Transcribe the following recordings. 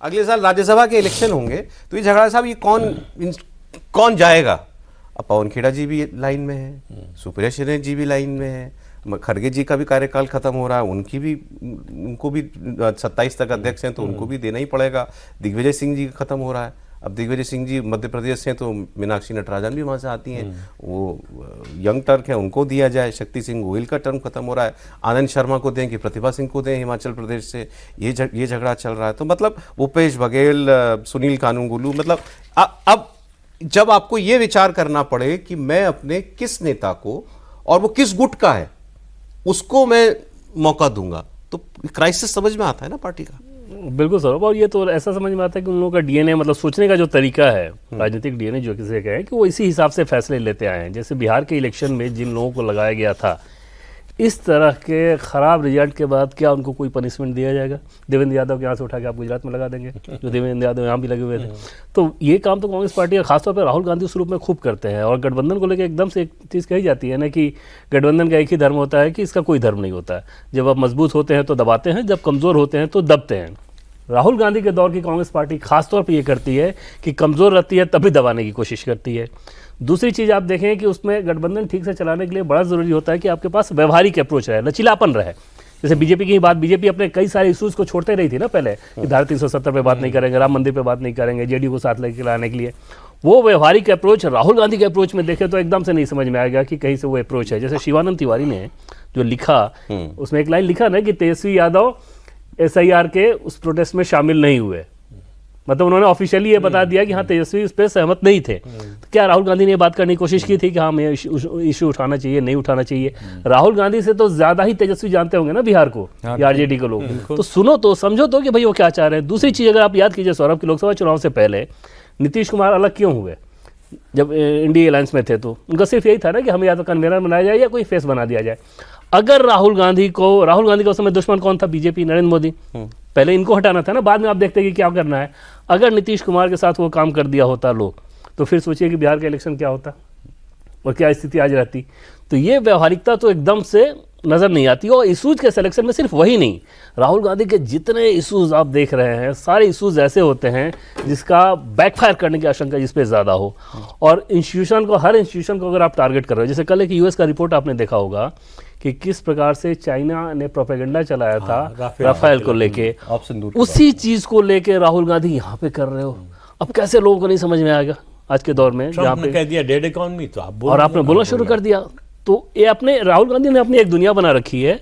अगले साल राज्यसभा के इलेक्शन होंगे तो ये झगड़ा साहब, ये कौन जाएगा? अब पवन खेड़ा जी भी लाइन में है, सुप्रिया श्रीनेत जी भी लाइन में है, खड़गे जी का भी कार्यकाल खत्म हो रहा है, उनको भी 27 तक अध्यक्ष हैं तो उनको भी देना ही पड़ेगा। दिग्विजय सिंह जी खत्म हो रहा है, अब दिग्विजय सिंह जी मध्य प्रदेश से, तो मीनाक्षी नटराजन भी वहाँ से आती हैं, वो यंग टर्क है, उनको दिया जाए। शक्ति सिंह गोहिल का टर्म खत्म हो रहा है, आनंद शर्मा को दें कि प्रतिभा सिंह को दें हिमाचल प्रदेश से, ये झगड़ा चल रहा है। तो मतलब भूपेश बघेल, सुनील कानूनगोलू, मतलब अब जब आपको ये विचार करना पड़े कि मैं अपने किस नेता को, और वो किस गुट का है, उसको मैं मौका दूंगा, तो क्राइसिस समझ में आता है ना पार्टी का। बिल्कुल सर, और ये तो ऐसा समझ में आता है कि उन लोगों का डीएनए, मतलब सोचने का जो तरीका है, राजनीतिक डीएनए जो किसी का है, कि वो इसी हिसाब से फैसले लेते आए हैं। जैसे बिहार के इलेक्शन में जिन लोगों को लगाया गया था, इस तरह के खराब रिजल्ट के बाद क्या उनको कोई पनिशमेंट दिया जाएगा? देवेंद्र यादव के यहाँ से उठा के आप गुजरात में लगा देंगे, जो देवेंद्र यादव यहाँ भी लगे हुए थे। तो ये काम तो कांग्रेस पार्टी, खासतौर पर राहुल गांधी उस रूप में खूब करते हैं। और गठबंधन को लेकर एकदम से एक चीज़ कही जाती है ना कि गठबंधन का एक ही धर्म होता है कि इसका कोई धर्म नहीं होता है। जब आप मजबूत होते हैं तो दबाते हैं, जब कमज़ोर होते हैं तो दबते हैं। राहुल गांधी के दौर की कांग्रेस पार्टी खासतौर पर ये करती है कि कमज़ोर रहती है तभी दबाने की कोशिश करती है। दूसरी चीज़ आप देखें कि उसमें गठबंधन ठीक से चलाने के लिए बड़ा ज़रूरी होता है कि आपके पास व्यवहारिक अप्रोच रहे, लचीलापन रहे। जैसे बीजेपी की बात, बीजेपी अपने कई सारे इशूज़ को छोड़ते रही थी ना पहले, कि धारा 370 पे बात नहीं करेंगे, राम मंदिर पे बात नहीं करेंगे, जेडीयू को साथ लेके लाने के लिए। वो व्यवहारिक अप्रोच राहुल गांधी के अप्रोच में देखे तो एकदम से नहीं समझ में आएगा कि कहीं से वो अप्रोच है। जैसे शिवानंद तिवारी ने जो लिखा, उसमें एक लाइन लिखा ना कि तेजस्वी यादव SIR के उस प्रोटेस्ट में शामिल नहीं हुए, मतलब उन्होंने ऑफिशियली ये बता दिया कि हाँ तेजस्वी उस पर सहमत नहीं थे। तो क्या राहुल गांधी ने ये बात करने की कोशिश की थी कि हाँ हमें इशू उठाना चाहिए, नहीं उठाना चाहिए? राहुल गांधी से तो ज्यादा ही तेजस्वी जानते होंगे ना बिहार को या RJD को लोग, तो सुनो तो समझो तो कि भाई वो क्या चाह रहे हैं। दूसरी चीज अगर आप याद कीजिए सौरभ, की लोकसभा चुनाव से पहले नीतीश कुमार अलग क्यों हुए? जब इंडिया अलायंस में थे तो उनका सिर्फ यही था ना कि हमें या तो कन्वेनर बनाया जाए या कोई फेस बना दिया जाए। अगर राहुल गांधी का उस समय दुश्मन कौन था? बीजेपी, नरेंद्र मोदी। पहले इनको हटाना था ना, बाद में आप देखते हैं कि क्या करना है। अगर नीतीश कुमार के साथ वो काम कर दिया होता लोग, तो फिर सोचिए कि बिहार का इलेक्शन क्या होता और क्या स्थिति आज रहती। तो ये व्यवहारिकता तो एकदम से नज़र नहीं आती। और इशूज़ के सिलेक्शन में सिर्फ वही नहीं, राहुल गांधी के जितने इशूज़ आप देख रहे हैं, सारे इशूज़ ऐसे होते हैं जिसका बैकफायर करने की आशंका जिस पे ज़्यादा हो। और इंस्टीट्यूशन को, हर इंस्टीट्यूशन को अगर आप टारगेट कर रहे हो, जैसे कल एक US का रिपोर्ट आपने देखा होगा कि किस प्रकार से चाइना ने प्रोपेगेंडा चलाया था राफेल को लेके, उसी चीज़ को लेके राहुल गांधी यहाँ पे कर रहे हो। अब कैसे लोगों को नहीं समझ में आएगा आज के दौर में, जहाँ पे कह दिया डेड इकोनॉमी, तो आप और आपने बोलना शुरू कर दिया। तो ये अपने राहुल गांधी ने अपनी एक दुनिया बना रखी है।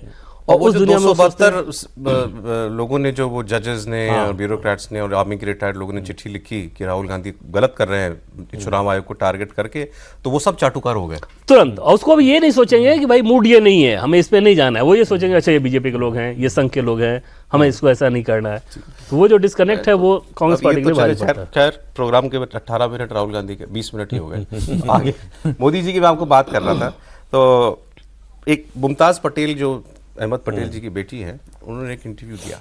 और उस दुनिया में 272 लोगों ने, जो वो जजेस ने और ब्यूरोक्रेट्स ने और आर्मी के रिटायर्ड लोगों ने चिट्ठी लिखी कि राहुल गांधी गलत कर रहे हैं चुनाव आयोग को टारगेट करके, तो वो सब चाटुकार हो गए तुरंत। और उसको भी ये नहीं सोचेंगे कि भाई मूड ये नहीं है, हमें इस पे नहीं जाना है। वो ये सोचेंगे अच्छा ये बीजेपी के लोग हैं, ये संघ के लोग हैं, हमें इसको ऐसा नहीं करना है। तो वो जो डिस्कनेक्ट है वो कांग्रेस पार्टी के लिए भारी पड़ता है। खैर, प्रोग्राम के 18 मिनट राहुल गांधी के, 20 मिनट ही हो गए। आगे मोदी जी की मैं आपको बात कर रहा था, तो एक मुमताज़ पटेल, जो अहमद पटेल जी की बेटी है, उन्होंने एक इंटरव्यू दिया।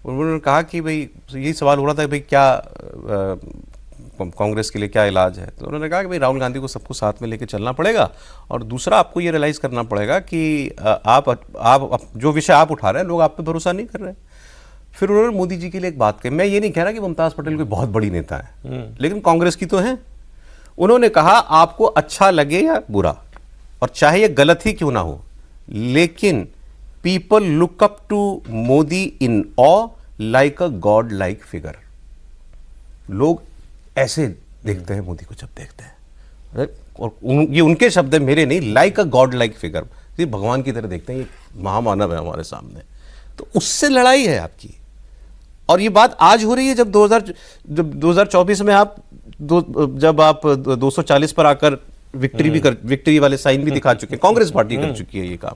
उन्होंने कहा कि भाई, यही सवाल हो रहा था कि भाई क्या कांग्रेस के लिए क्या इलाज है? तो उन्होंने कहा कि भाई राहुल गांधी को सबको साथ में लेके चलना पड़ेगा, और दूसरा आपको ये रियलाइज़ करना पड़ेगा कि आप जो विषय आप उठा रहे हैं, लोग आप पे भरोसा नहीं कर रहे हैं। फिर उन्होंने मोदी जी के लिए एक बात कही। मैं ये नहीं कह रहा कि मुमताज़ पटेल कोई बहुत बड़ी नेता है, लेकिन कांग्रेस की तो है। उन्होंने कहा आपको अच्छा लगे या बुरा, और चाहे ये गलत ही क्यों ना हो, लेकिन people look up to Modi in uh like a god like figure. लोग ऐसे देखते हैं मोदी को जब देखते हैं, और ये उनके शब्द है, मेरे नहीं, like a god like figure, ये भगवान की तरह देखते हैं, ये महामानव है हमारे सामने। तो उससे लड़ाई है आपकी। और ये बात आज हो रही है जब 2024 में आप जब आप 240 पर आकर विक्ट्री वाले साइन भी दिखा चुके हैं, कांग्रेस पार्टी कर चुकी है ये काम।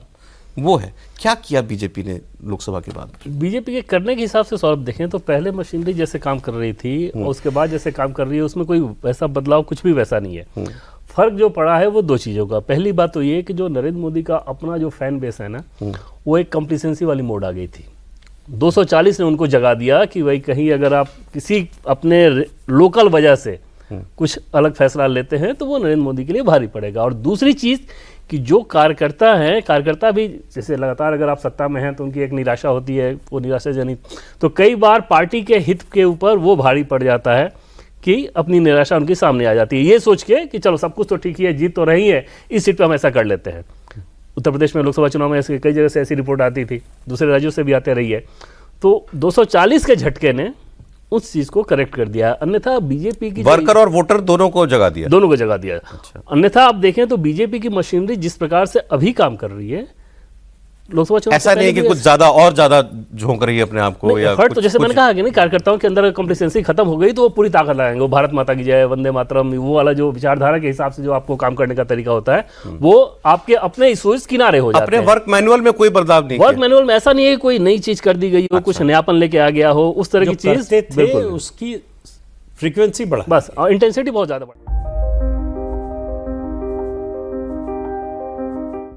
वो है क्या किया बीजेपी ने लोकसभा के बाद? बीजेपी के करने के हिसाब से सौरभ देखें तो पहले मशीनरी जैसे काम कर रही थी और उसके बाद जैसे काम कर रही है, उसमें कोई वैसा बदलाव कुछ भी वैसा नहीं है। फर्क जो पड़ा है वो दो चीज़ों का। पहली बात तो ये कि जो नरेंद्र मोदी का अपना जो फैन बेस है ना, वो एक कंप्लीसेंसी वाली मोड आ गई थी। 240 ने उनको जगा दिया कि भाई कहीं अगर आप किसी अपने लोकल वजह से कुछ अलग फैसला लेते हैं तो वो नरेंद्र मोदी के लिए भारी पड़ेगा। और दूसरी चीज़ कि जो कार्यकर्ता भी जैसे लगातार अगर आप सत्ता में हैं तो उनकी एक निराशा होती है, वो निराशाजनित, तो कई बार पार्टी के हित के ऊपर वो भारी पड़ जाता है कि अपनी निराशा उनके सामने आ जाती है, ये सोच के कि चलो सब कुछ तो ठीक ही है, जीत तो रही है, इस सीट पे हम ऐसा कर लेते हैं। उत्तर प्रदेश में लोकसभा चुनाव में ऐसे कई जगह से ऐसी रिपोर्ट आती थी, दूसरे राज्यों से भी आते रही है। तो 240 के झटके ने उस चीज को करेक्ट कर दिया। अन्यथा बीजेपी की वर्कर और वोटर दोनों को जगा दिया। दोनों को जगा दिया। अन्यथा आप देखें तो बीजेपी की मशीनरी जिस प्रकार से अभी काम कर रही है, लोकसभा चुनाव ऐसा नहीं है कि कुछ ज्यादा झोंक रही है अपने आप को, या हट तो जैसे मैंने कहा कि नहीं, कार्यकर्ताओं के अंदर कॉम्प्लिसेंसी खत्म हो गई तो वो पूरी ताकत लगाएंगे, वो भारत माता की जय, वंदे मातरम, वो वाला जो विचारधारा के हिसाब से जो आपको काम करने का तरीका होता है वो आपके अपने इश्यूज किनारे हो जाते अपने हैं। वर्क मैनुअल में कोई बदलाव नहीं वर्क मैनुअल में ऐसा नहीं है कि कोई नई चीज कर दी गई हो, कुछ नयापन लेके आ गया हो, उस तरह की चीज करते थे उसकी फ्रीक्वेंसी बढ़ा, बस, और इंटेंसिटी बहुत ज्यादा बढ़